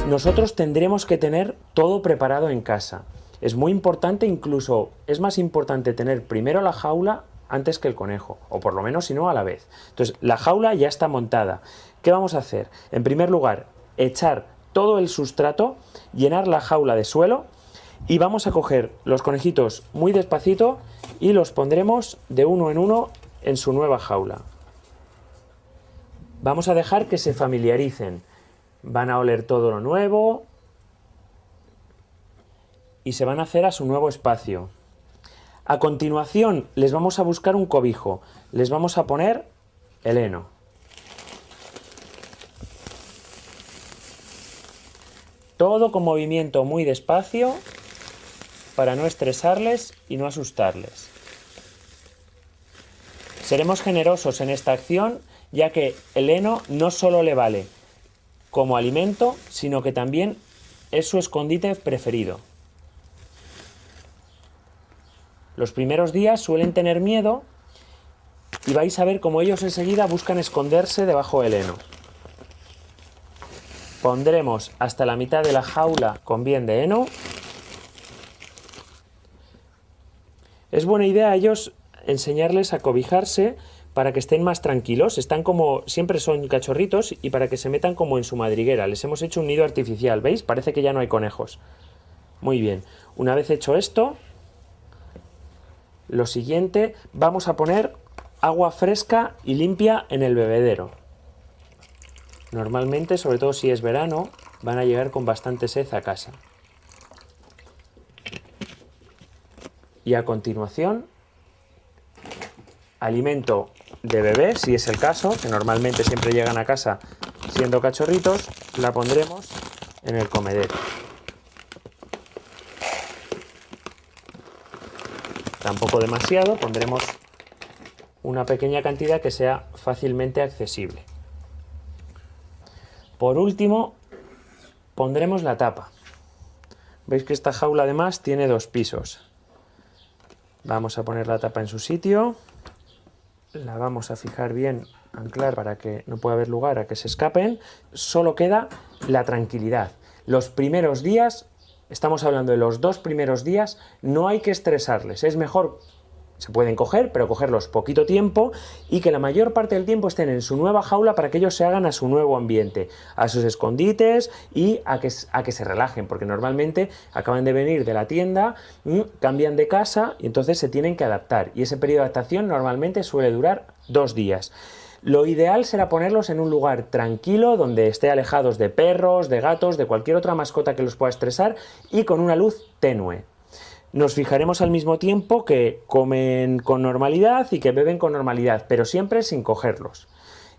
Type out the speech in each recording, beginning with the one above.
Nosotros tendremos que tener todo preparado en casa. Es muy importante, incluso es más importante tener primero la jaula antes que el conejo, o por lo menos si no a la vez. Entonces, la jaula ya está montada. ¿Qué vamos a hacer? En primer lugar, echar todo el sustrato, llenar la jaula de suelo y vamos a coger los conejitos muy despacito y los pondremos de uno en uno en su nueva jaula. Vamos a dejar que se familiaricen. Van a oler todo lo nuevo y se van a hacer a su nuevo espacio. A continuación les vamos a buscar un cobijo. Les vamos a poner el heno. Todo con movimiento muy despacio para no estresarles y no asustarles. Seremos generosos en esta acción, ya que el heno no solo le vale como alimento, sino que también es su escondite preferido. Los primeros días suelen tener miedo y vais a ver cómo ellos enseguida buscan esconderse debajo del heno. Pondremos hasta la mitad de la jaula con bien de heno. Es buena idea a ellos enseñarles a cobijarse para que estén más tranquilos. Están como, siempre son cachorritos y para que se metan como en su madriguera. Les hemos hecho un nido artificial, ¿veis? Parece que ya no hay conejos. Muy bien. Una vez hecho esto, lo siguiente, vamos a poner agua fresca y limpia en el bebedero. Normalmente, sobre todo si es verano, van a llegar con bastante sed a casa. Y a continuación, alimento de bebé, si es el caso, que normalmente siempre llegan a casa siendo cachorritos, la pondremos en el comedero. Tampoco demasiado, pondremos una pequeña cantidad que sea fácilmente accesible. Por último, pondremos la tapa. Veis que esta jaula además tiene 2 pisos. Vamos a poner la tapa en su sitio. La vamos a fijar bien, anclar para que no pueda haber lugar a que se escapen. Solo queda la tranquilidad. Los primeros días, estamos hablando de los 2 primeros días, no hay que estresarles. Es mejor, se pueden coger, pero cogerlos poquito tiempo y que la mayor parte del tiempo estén en su nueva jaula para que ellos se hagan a su nuevo ambiente, a sus escondites y a que se relajen, porque normalmente acaban de venir de la tienda, cambian de casa y entonces se tienen que adaptar. Y ese periodo de adaptación normalmente suele durar 2 días. Lo ideal será ponerlos en un lugar tranquilo, donde esté alejados de perros, de gatos, de cualquier otra mascota que los pueda estresar y con una luz tenue. Nos fijaremos al mismo tiempo que comen con normalidad y que beben con normalidad, pero siempre sin cogerlos.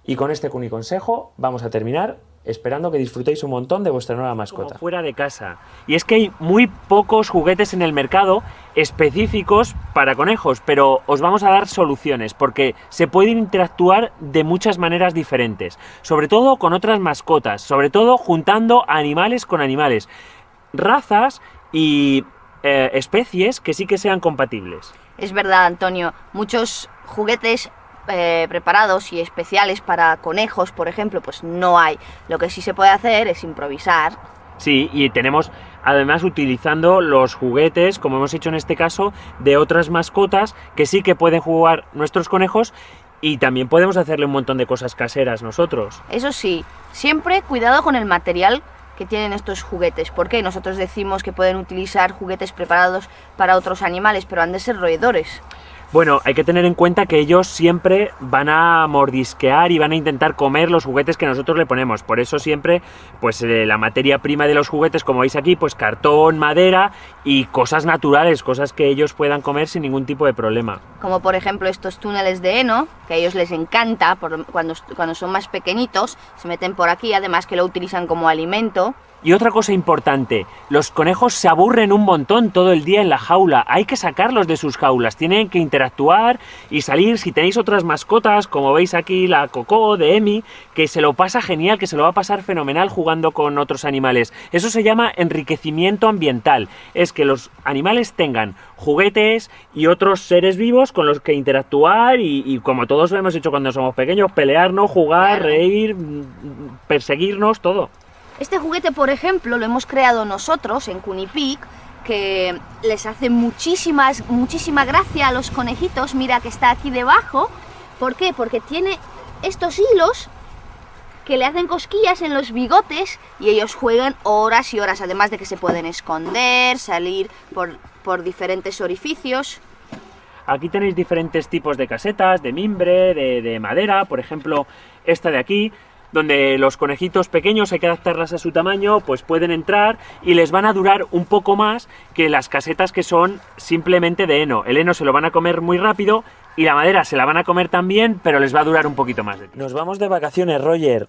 Y con este cuniconsejo vamos a terminar, esperando que disfrutéis un montón de vuestra nueva mascota. Como fuera de casa. Y es que hay muy pocos juguetes en el mercado específicos para conejos, pero os vamos a dar soluciones, porque se puede interactuar de muchas maneras diferentes, sobre todo con otras mascotas, sobre todo juntando animales con animales, razas y especies que sí que sean compatibles. Es verdad, Antonio, muchos juguetes preparados y especiales para conejos, por ejemplo, pues no hay. Lo que sí se puede hacer es improvisar. Sí, y tenemos además utilizando los juguetes, como hemos hecho en este caso, de otras mascotas que sí que pueden jugar nuestros conejos y también podemos hacerle un montón de cosas caseras nosotros. Eso sí, siempre cuidado con el material que tienen estos juguetes, porque nosotros decimos que pueden utilizar juguetes preparados para otros animales, pero han de ser roedores. Bueno, hay que tener en cuenta que ellos siempre van a mordisquear y van a intentar comer los juguetes que nosotros le ponemos. Por eso siempre, pues la materia prima de los juguetes, como veis aquí, pues cartón, madera y cosas naturales, cosas que ellos puedan comer sin ningún tipo de problema. Como por ejemplo estos túneles de heno, que a ellos les encanta, cuando son más pequeñitos, se meten por aquí, además que lo utilizan como alimento. Y otra cosa importante, los conejos se aburren un montón todo el día en la jaula, hay que sacarlos de sus jaulas, tienen que interactuar y salir. Si tenéis otras mascotas, como veis aquí la Coco de Emi, que se lo pasa genial, que se lo va a pasar fenomenal jugando con otros animales. Eso se llama enriquecimiento ambiental, es que los animales tengan juguetes y otros seres vivos con los que interactuar y como todos lo hemos hecho cuando somos pequeños, pelearnos, jugar, reír, perseguirnos, todo. Este juguete, por ejemplo, lo hemos creado nosotros en Cunipic, que les hace muchísima gracia a los conejitos. Mira que está aquí debajo. ¿Por qué? Porque tiene estos hilos que le hacen cosquillas en los bigotes y ellos juegan horas y horas, además de que se pueden esconder, salir por diferentes orificios. Aquí tenéis diferentes tipos de casetas, de mimbre, de madera, por ejemplo, esta de aquí, donde los conejitos pequeños hay que adaptarlas a su tamaño, pues pueden entrar y les van a durar un poco más que las casetas que son simplemente de heno. El heno se lo van a comer muy rápido y la madera se la van a comer también, pero les va a durar un poquito más. Nos vamos de vacaciones, Roger.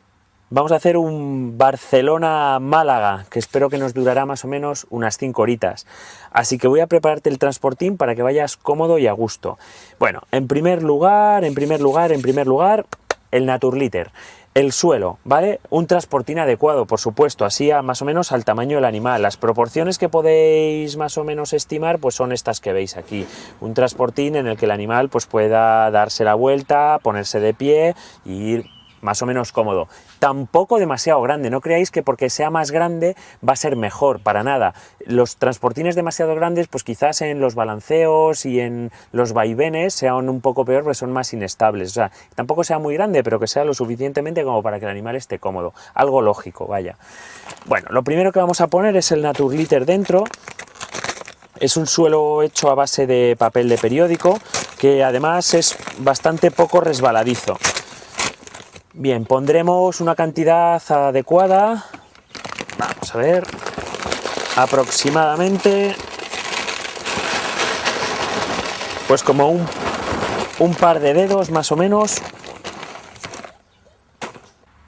Vamos a hacer un Barcelona-Málaga, que espero que nos durará más o menos unas 5 horitas. Así que voy a prepararte el transportín para que vayas cómodo y a gusto. Bueno, en primer lugar, el Naturliter. El suelo, ¿vale? Un transportín adecuado, por supuesto, así más o menos al tamaño del animal. Las proporciones que podéis más o menos estimar, pues son estas que veis aquí. Un transportín en el que el animal pues pueda darse la vuelta, ponerse de pie y ir más o menos cómodo. Tampoco demasiado grande, no creáis que porque sea más grande va a ser mejor, para nada. Los transportines demasiado grandes, pues quizás en los balanceos y en los vaivenes sean un poco peor, porque son más inestables. O sea, tampoco sea muy grande, pero que sea lo suficientemente como para que el animal esté cómodo. Algo lógico, vaya. Bueno, lo primero que vamos a poner es el Naturliter dentro. Es un suelo hecho a base de papel de periódico, que además es bastante poco resbaladizo. Bien, pondremos una cantidad adecuada, vamos a ver, aproximadamente, pues como un par de dedos más o menos.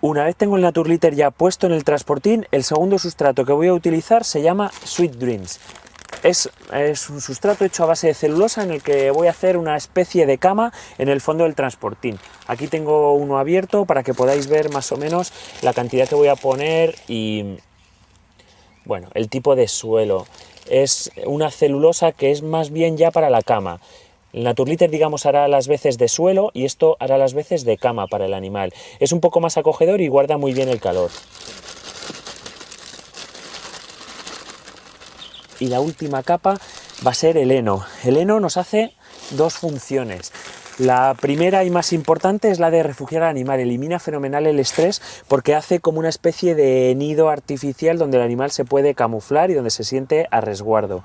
Una vez tengo el Naturliter ya puesto en el transportín, el segundo sustrato que voy a utilizar se llama Sweet Dreams. Es un sustrato hecho a base de celulosa en el que voy a hacer una especie de cama en el fondo del transportín. Aquí tengo uno abierto para que podáis ver más o menos la cantidad que voy a poner y, bueno, el tipo de suelo. Es una celulosa que es más bien ya para la cama. El Naturliter, digamos, hará las veces de suelo y esto hará las veces de cama para el animal. Es un poco más acogedor y guarda muy bien el calor. Y la última capa va a ser el heno. El heno nos hace dos funciones. La primera y más importante es la de refugiar al animal. Elimina fenomenal el estrés porque hace como una especie de nido artificial donde el animal se puede camuflar y donde se siente a resguardo.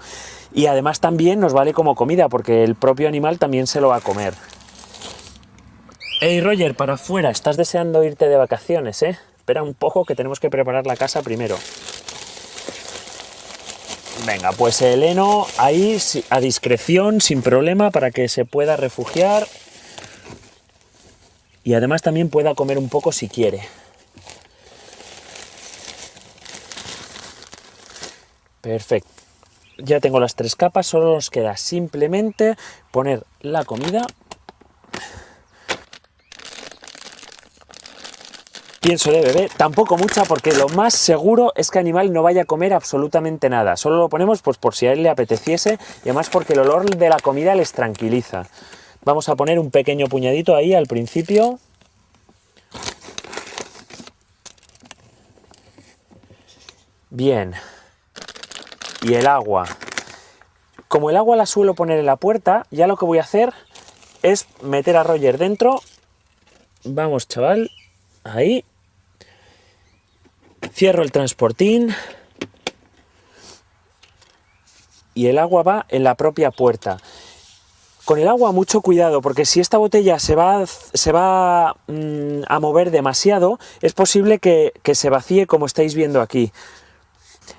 Y además también nos vale como comida porque el propio animal también se lo va a comer. Hey Roger, para afuera, estás deseando irte de vacaciones, ¿eh? Espera un poco que tenemos que preparar la casa primero. Venga, pues el heno ahí a discreción, sin problema, para que se pueda refugiar y además también pueda comer un poco si quiere. Perfecto. Ya tengo las 3 capas, solo nos queda simplemente poner la comida. Pienso de bebé, tampoco mucha porque lo más seguro es que el animal no vaya a comer absolutamente nada. Solo lo ponemos pues por si a él le apeteciese y además porque el olor de la comida les tranquiliza. Vamos a poner un pequeño puñadito ahí al principio. Bien. Y el agua. Como el agua la suelo poner en la puerta, ya lo que voy a hacer es meter a Roger dentro. Vamos, chaval. Ahí. Cierro el transportín. Y el agua va en la propia puerta. Con el agua mucho cuidado, porque si esta botella se va a mover demasiado, es posible que se vacíe como estáis viendo aquí.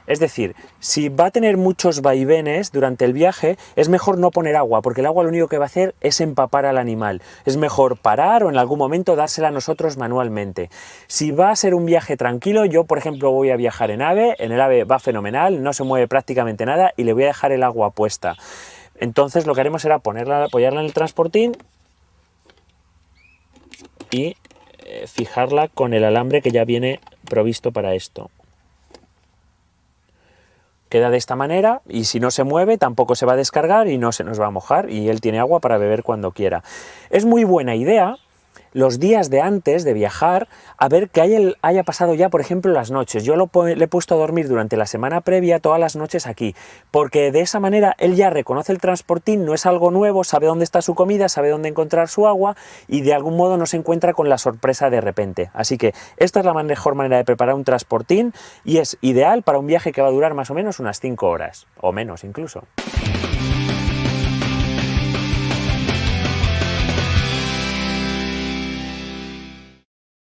Es decir, si va a tener muchos vaivenes durante el viaje, es mejor no poner agua, porque el agua lo único que va a hacer es empapar al animal. Es mejor parar o en algún momento dársela a nosotros manualmente. Si va a ser un viaje tranquilo, yo por ejemplo voy a viajar en AVE el AVE va fenomenal, no se mueve prácticamente nada y le voy a dejar el agua puesta. Entonces lo que haremos será apoyarla en el transportín y fijarla con el alambre que ya viene provisto para esto. Queda de esta manera y si no se mueve tampoco se va a descargar y no se nos va a mojar y él tiene agua para beber cuando quiera. Es muy buena idea los días de antes de viajar a ver que haya pasado ya, por ejemplo, las noches. Yo le he puesto a dormir durante la semana previa todas las noches aquí, porque de esa manera él ya reconoce el transportín, no es algo nuevo, sabe dónde está su comida, sabe dónde encontrar su agua y de algún modo no se encuentra con la sorpresa de repente. Así que esta es la mejor manera de preparar un transportín y es ideal para un viaje que va a durar más o menos unas 5 horas, o menos incluso.